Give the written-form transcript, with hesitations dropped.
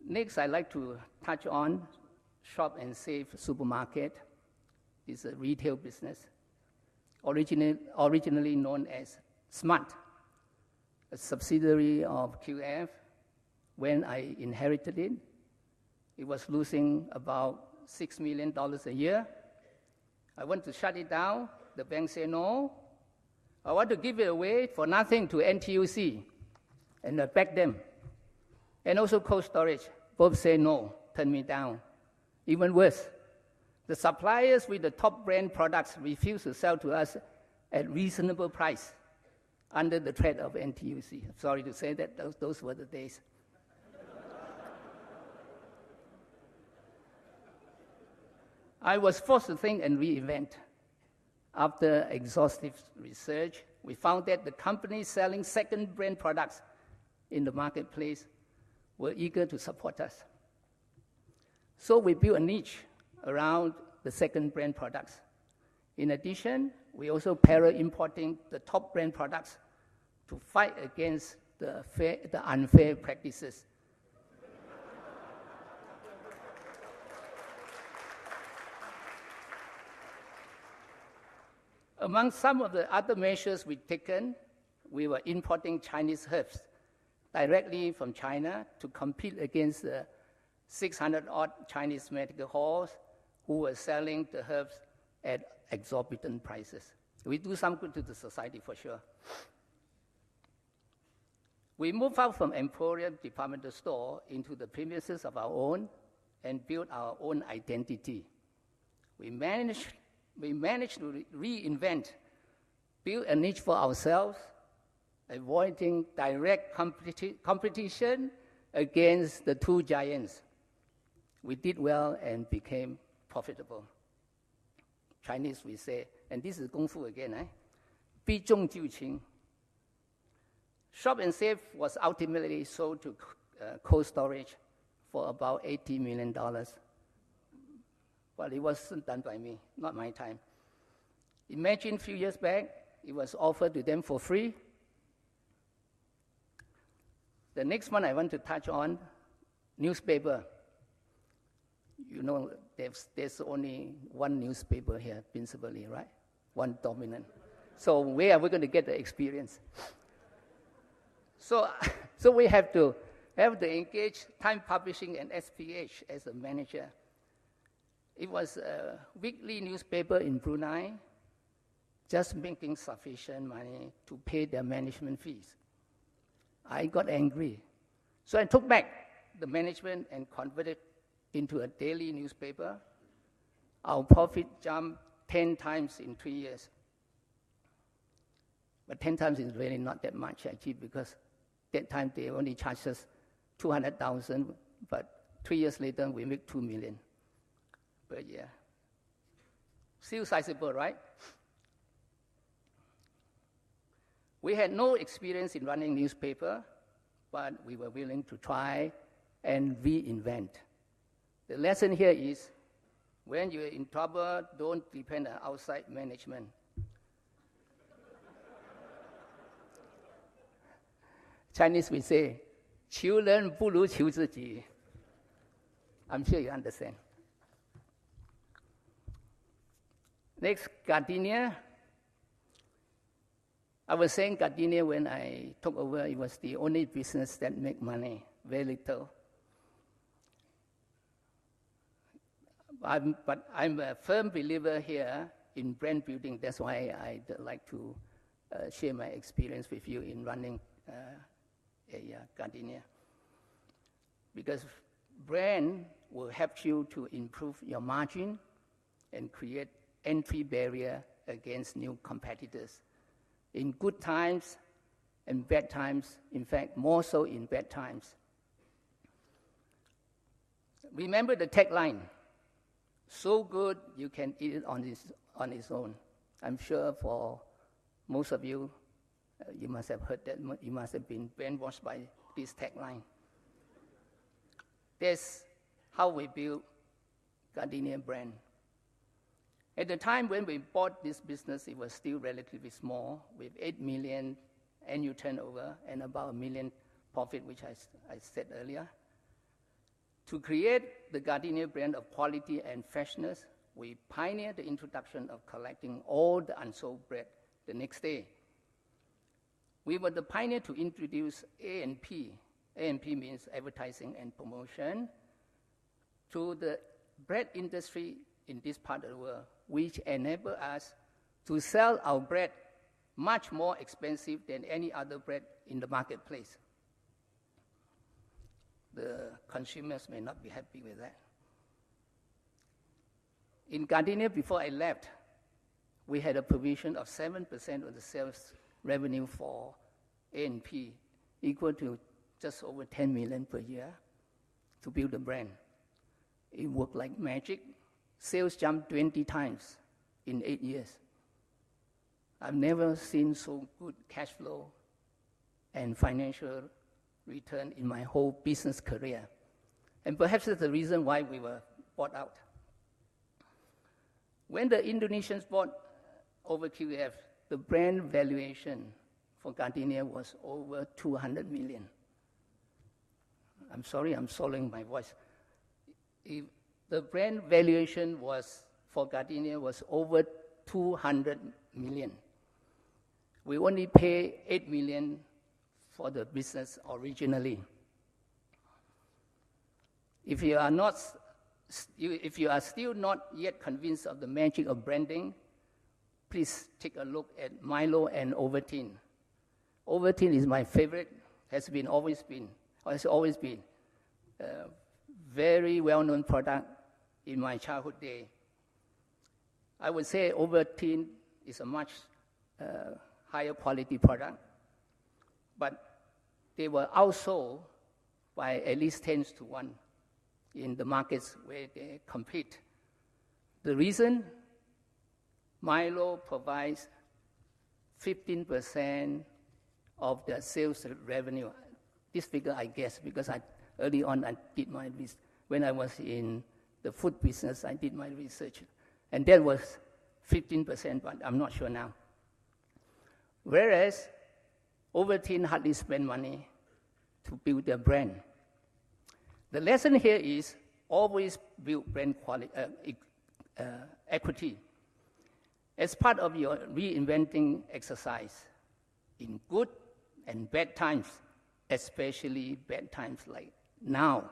Next, I'd like to touch on Shop and Save Supermarket. It's a retail business, originally known as Smart, a subsidiary of QF. When I inherited it, it was losing about $6 million a year. I want to shut it down. The bank said no. I want to give it away for nothing to NTUC, and I begged them. And also Cold Storage, both say no, turn me down. Even worse, the suppliers with the top brand products refuse to sell to us at reasonable price under the threat of NTUC. Sorry to say that, those were the days. I was forced to think and reinvent. After exhaustive research, we found that the companies selling second brand products in the marketplace were eager to support us. So we built a niche around the second brand products. In addition, we also parallel importing the top brand products to fight against the unfair practices. Among some of the other measures we've taken, we were importing Chinese herbs directly from China to compete against the 600-odd Chinese medical halls who were selling the herbs at exorbitant prices. We do some good to the society for sure. We moved out from Emporium departmental store into the premises of our own and built our own identity. We managed to reinvent, build a niche for ourselves, avoiding direct competition against the two giants. We did well and became profitable. Chinese, we say, and this is Kung Fu again, 避重就轻. Shop and Save was ultimately sold to Cold Storage for about $80 million. But it wasn't done by me, not my time. Imagine a few years back, it was offered to them for free. The next one I want to touch on, newspaper. You know, there's only one newspaper here, principally, right? One dominant. So where are we going to get the experience? So we have to engage Time Publishing and SPH as a manager. It was a weekly newspaper in Brunei, just making sufficient money to pay their management fees. I got angry. So I took back the management and converted into a daily newspaper. Our profit jumped 10 times in 3 years. But 10 times is really not that much actually, because that time they only charged us $200,000, but 3 years later we make $2 million per year. Still sizable, right? We had no experience in running newspaper, but we were willing to try and reinvent. The lesson here is, when you're in trouble, don't depend on outside management. Chinese we say, 求人不如求自己. I'm sure you understand. Next, Gardenia. I was saying Gardenia when I took over, it was the only business that made money, very little. But I'm a firm believer here in brand building. That's why I'd like to share my experience with you in running Gardenia. Because brand will help you to improve your margin and create entry barrier against new competitors. In good times and bad times, in fact, more so in bad times. Remember the tagline, so good you can eat it on its own. I'm sure for most of you, you must have heard that, you must have been brainwashed by this tagline. That's how we built Gardenia brand. At the time when we bought this business, it was still relatively small, with 8 million annual turnover and about $1 million profit, which I said earlier. To create the Gardenia brand of quality and freshness, we pioneered the introduction of collecting all the unsold bread the next day. We were the pioneer to introduce A&P. A&P means advertising and promotion to the bread industry in this part of the world, which enabled us to sell our bread much more expensive than any other bread in the marketplace. The consumers may not be happy with that. In Gardenia, before I left, we had a provision of 7% of the sales revenue for A&P, equal to just over 10 million per year to build the brand. It worked like magic. Sales jumped 20 times in 8 years. I've never seen so good cash flow and financial return in my whole business career. And perhaps that's the reason why we were bought out. When the Indonesians bought over QF, the brand valuation for Gardenia was over 200 million. I'm sorry, I'm swallowing my voice. If the brand valuation for Gardenia was over 200 million. We only pay 8 million for the business originally. If you are still not yet convinced of the magic of branding, please take a look at Milo and Ovaltine. Ovaltine is my favorite, has always been a very well-known product in my childhood day. I would say Ovaltine is a much higher quality product, but they were outsold by at least 10 to 1 in the markets where they compete. The reason, Milo provides 15% of the sales revenue. This figure I guess because early on I did my research. When I was in the food business, I did my research. And that was 15%, but I'm not sure now. Whereas Ovaltine hardly spend money to build their brand. The lesson here is always build brand equity as part of your reinventing exercise in good and bad times, especially bad times like now.